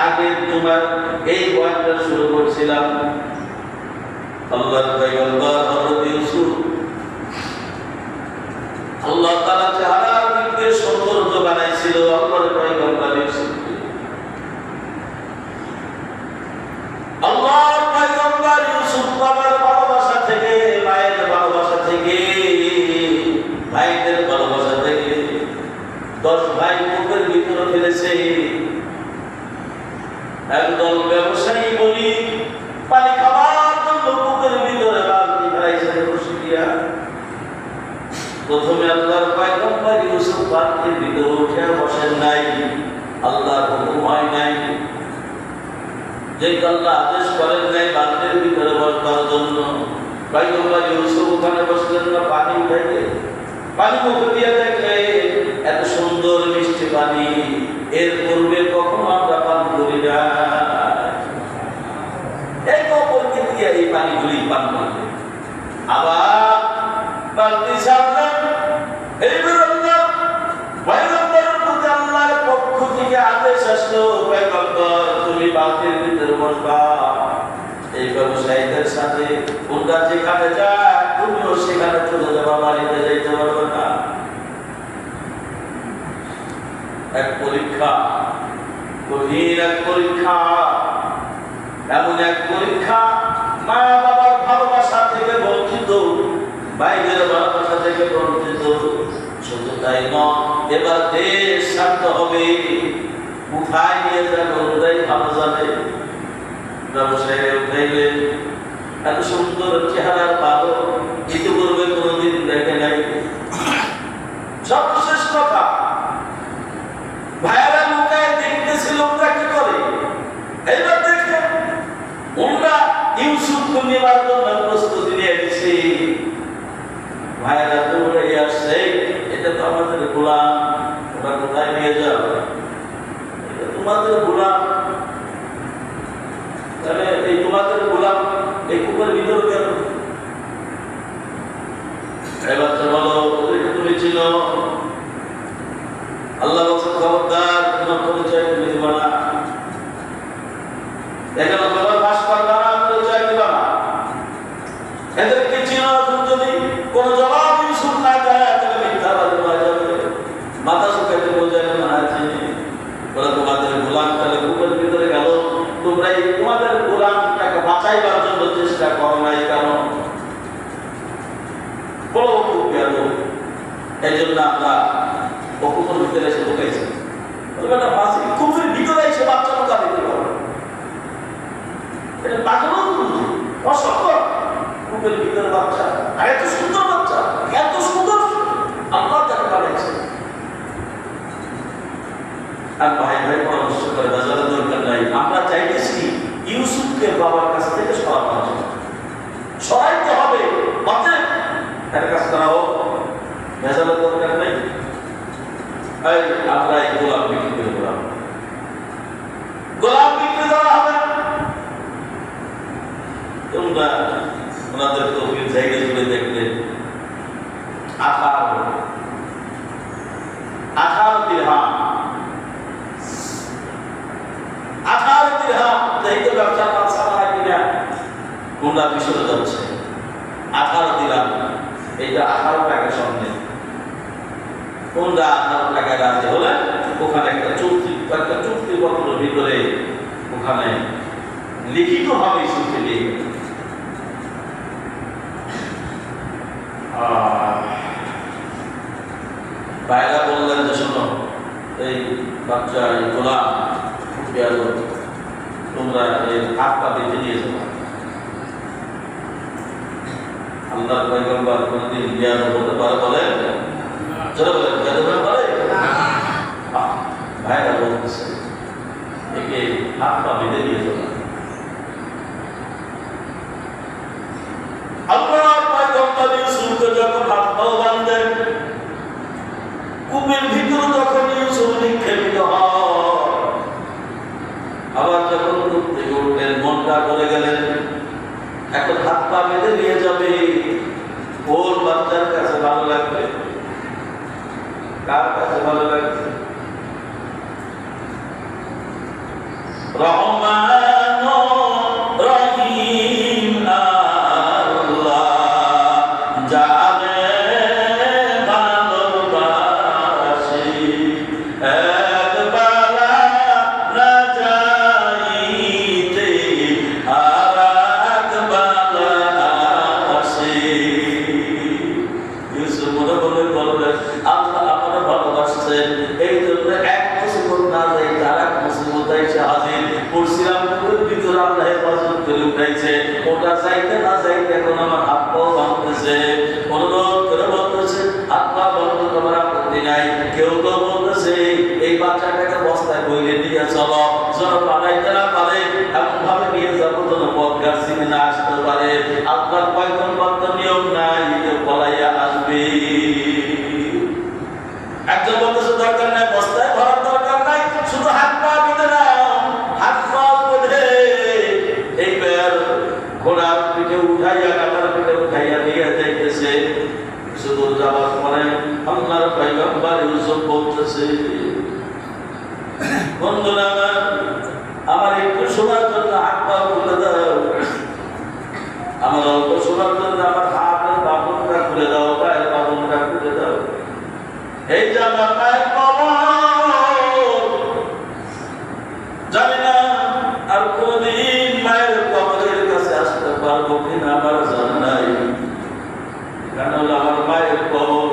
আগে তোমার এই বয়ানটা শুরু করছিলাম আল্লাহর পয়গম্বর হযরত ইউসুফ আল্লাহ তাআলা চেহারার দিকে সৌন্দর্য বানাইছিল আল্লাহর পয়গম্বর ইউসুফ। আল্লাহর পয়গম্বর ইউসুফ বাবার ভালোবাসা থেকে, মায়ের ভালোবাসা থেকে, ভাইদের ভালোবাসা থেকে 10 ভাই বুকের ভিতরে ফেলেছে। একদল ব্যবসায়ী বলি পানি খাবার জন্য বুকের ভিতরে বালতি ফেলাইছে বসে দিয়া। প্রথমে আল্লাহর পয়গম্বর ইউসুফ বালতির ভিতরে উঠে বসেন নাই, আল্লাহর হুকুম হয় নাই, যে আল্লাহ আদেশ করেন নাই বালতির ভিতরে বসবার জন্য। পয়গম্বর ইউসুফ ওখানে বসলেন না, পানি উঠাইতে পানি মুখে দিয়ে দেখলে এত সুন্দর মিষ্টি পানি এর পূর্বে কখনো আমরা পান করি না। এই কপরকে দিয়ে এই পানিগুলি পান করবে। আবার বালতি সামলেন, এই বেরোল্লাহ পয়গম্বরের প্রতি আল্লাহর পক্ষ থেকে আদেশ আসলো, পয়গম্বর তুমি বালতির ভিতরে বসবা। এই ব্যবসায়ীদের সাথে ওরা যেখানে যায় তুমিও সেখানে চলে যাবা, বাড়িতে যাইতে পারবে না। এক পরীক্ষা, কঠিন এক পরীক্ষা, এমন এক পরীক্ষা মা বাবার ভালোবাসা থেকে বঞ্চিত, ভাইদের ভালোবাসা থেকে বঞ্চিত। শুধু তাই নয়, এবার দেশ শান্ত হবে, কোথায় নিয়ে যাবে ওরাই ভালো যাবে। ব্যবসায়ী উঠাইলেন, এত সুন্দর চেহারার ভালো ইতিপূর্বে কোনোদিন দেখে নাই। সর্বশেষ কথা, ভাইয়েরা লুকায় দেখতেছিল ওরা কি করে। এবার দেখে ওরা ইউসুফকে নেবার জন্য প্রস্তুতি নিয়ে গেছে। ভাইয়েরা দৌড়ে আসছে, এটা তো আমাদের গোলাম, ওরা কোথায় নিয়ে যাবে, এটা তোমাদের গোলাম। তাহলে এই তোমাদের গোলাম এই কুকুরের ভিতরে কেন? এবার তো বলো ওদেরকে তুমি ছিল। আল্লাহ বলছে খবরদার তোমার পরিচয় তুমি দিবা না, এখানে তোমার বাস করবা না, পরিচয় দিবা না। এদেরকে চিনো, যদি কোনো জবাব ইউসুফ না দেয় তাহলে মিথ্যাবাদী হয়ে যাবে। মাথা শুকাইতে বোঝায় না আছে ওরা তোমাদের গোলাম। তাহলে কুকুরের ভিতরে গেল, তোমরা এই তোমাদের গোলামটাকে বাঁচাইবার জন্য চেষ্টা করো নাই কেন? বড় খুব গেল, এই জন্য আমরা কুকুরের ভিতরে এসে ঢুকাইছি। কুকুরের ভিতরে এসে বাচ্চা ঢোকা দিতে পারো, এটা পাগল অসভ্য। কুকুরের ভিতরে বাচ্চা, আর এত সুন্দর বাচ্চা, এত সুন্দর আল্লাহ তাকে বানাইছে। আর ভাই ভাই পরামর্শ করে বাজারের দরকার নাই। আমরা চাইতেছি ইউসুফকে বাবার কাছ থেকে সরানো, সরাইতে হবে, অতএব তার কাছ করাও ভেজালের দরকার নেই। আমরা এই গোলাম বিক্রি করে দিলাম, গোলাম বিক্রি করা হবে। তোমরা ওনাদের তৌফিক জায়গা জুড়ে দেখলে 18 দিরহাম, 18 দিরহাম দেখতে ব্যবসা পাচ্ছা না কিনা কোনটা মিশরে যাচ্ছে। 18 দিরহাম, এইটা 18 টাকা সামনে। কোনটা 18 টাকা রাজি হলে ওখানে একটা চুক্তিপত্রের ভিতরে ওখানে লিখিত ভাবে চুক্তি দিয়ে ভাইরা বললেন যে শোনো, এই বাচ্চা এই গোলাম তোমরা এর হাত পা বেঁধে নিয়ে যাবো। আল্লাহর পয়গম্বর কোনদিন জ্ঞান হতে পারে বলেন? যারা বলেন জ্ঞান হতে পারে? ভাইরা বলতেছে একে হাত পা বেঁধে নিয়ে যাবো। আল্লাহর পয়গম্বর ইউসুফকে যখন হাত পা বাঁধলেন, কূপের ভিতরে যখন ইউসুফ নিক্ষেপিত হয়, আবার যখন কূপ থেকে উঠলেন মনটা করে গেলেন এখন হাত পা বেঁধে নিয়ে যাবে। কোন বাচ্চার কাছে ভালো লাগবে, কার কাছে ভালো লাগবে? রহমান রহিম আল্লাহ যারে ভালোবাসি একবালা না যাইতে আর একবালা আসে। ইউসুফ মনে মনে বললেন, আল্লাহ আমাকে ভালোবাসছেন, এই জন্য এক মুসিবত না যাই তার এক মুসিবত এসে হাজির করছিলাম, ভিতরে আল্লাহ হেফাজত করে উঠাইছে, ওটা চাইতে না চাইতে এখন আমার হাত পাও ভাঙতেছে, অনুরোধ করে বলতেছে হাত পা বন্ধ করার আপত্তি নাই। কেউ কেউ বলতেছে এই বাচ্চাটাকে বস্তায় বইলে নিয়ে চলো, যেন বানাইতে না পারে এমন ভাবে নিয়ে যাবো যেন পথগার সিনে না আসতে পারে। আপনার পয়গম্বর নিয়ম নাই কেউ পলাইয়া আসবে। একজন বলতেছে দরকার নাই, বস্তায় ভরার দরকার নাই, শুধু হাত পা বেঁধে নাও, হাত পা বেঁধে এইবার ঘোড়ার পিঠে উঠাইয়া কাটার পিঠে উঠাইয়া নিয়ে যাইতেছে। শুধু যাওয়ার পরে আল্লাহর পয়গম্বর ইউসুফ বলতেছে, বন্ধুরা আমার একটু শোনার জন্য হাত পা খুলে দাও, আমার অল্প শোনার জন্য আমার হাতের বাঁধনটা খুলে দাও, পায়ের বাঁধনটা খুলে দাও। এই যে আমার মায়ের কবর, জানি না আর কোনদিন মায়ের কবরের কাছে আসতে পারবো কিনা আমার জানা নাই, কারণ আমার মায়ের কবর,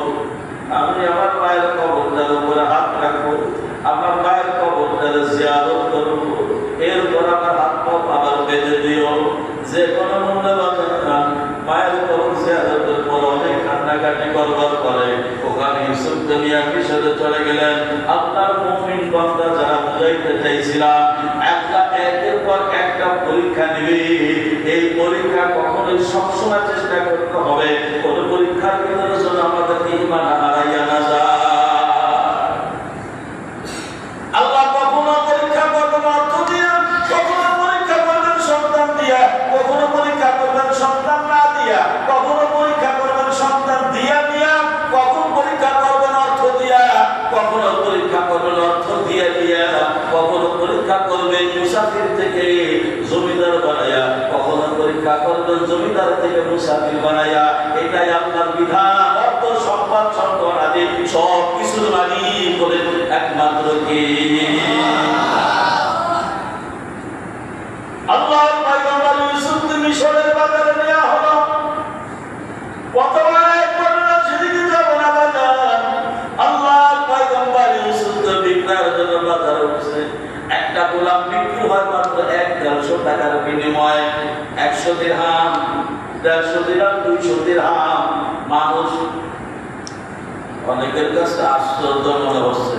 আমি আমার মায়ের কবরটার উপরে হাত রাখবো, আমার মায়ের কবরটার জিয়ারত করবো, এরপর আমার হাত পা আবার বেঁধে দিও। যে কোনো মূল্যবান মায়ের কবর জিয়ারতের পর অনেক কান্নাকাটি করবার পরে ওখানে ইউসুফ দুনিয়া কিশোরে চলে গেলেন। আপনার মুমিন বান্দা যারা বুঝাইতে চাইছিলাম একটা একের পর একটা পরীক্ষা নিবে, এই পরীক্ষা কখনোই সবসময় চেষ্টা করতে হবে কোন পরীক্ষার ভিতরে যেন আমাদের ঈমান হারাইয়া না যায়। আল্লাহ কখনো পরীক্ষা করবেন অর্থ দিয়া, কখনো পরীক্ষা করবেন সন্তান দিয়া, কখনো পরীক্ষা করবেন সন্তান না দিয়া, কখনো পরীক্ষা করবেন সন্তান দিয়া দিয়া, কখন পরীক্ষা করবেন অর্থ দিয়া, কখনো পরীক্ষা করবেন অর্থ দিয়া দিয়া, কখনো পরীক্ষা করবেন মুসাফির থেকে জমিদার বানায়া, কখনো পরীক্ষা করবেন জমিদার থেকে মুসাফির বানায়া। এটাই আপনার বিধান। অর্থ সম্পদ সম্পদ আদি সব কিছুর মালিক বলেন একমাত্র কে? আল্লাহর পয়গম্বর ইউসুফকে মিশরের বাজারে নেওয়া হলো। প্রথমে বর্ণনা সেদিকে যাব না বাজার, আল্লাহর পয়গম্বর ইউসুফকে বিক্রয়ের জন্য বাজারে উঠছে। একটা গোলাম বিক্রি হয় মাত্র 1-150 টাকার বিনিময়ে, 100 দিরহাম, 150 দিরহাম, 200 দিরহাম। মানুষ অনেকের কাছে আশ্চর্য মনে হচ্ছে,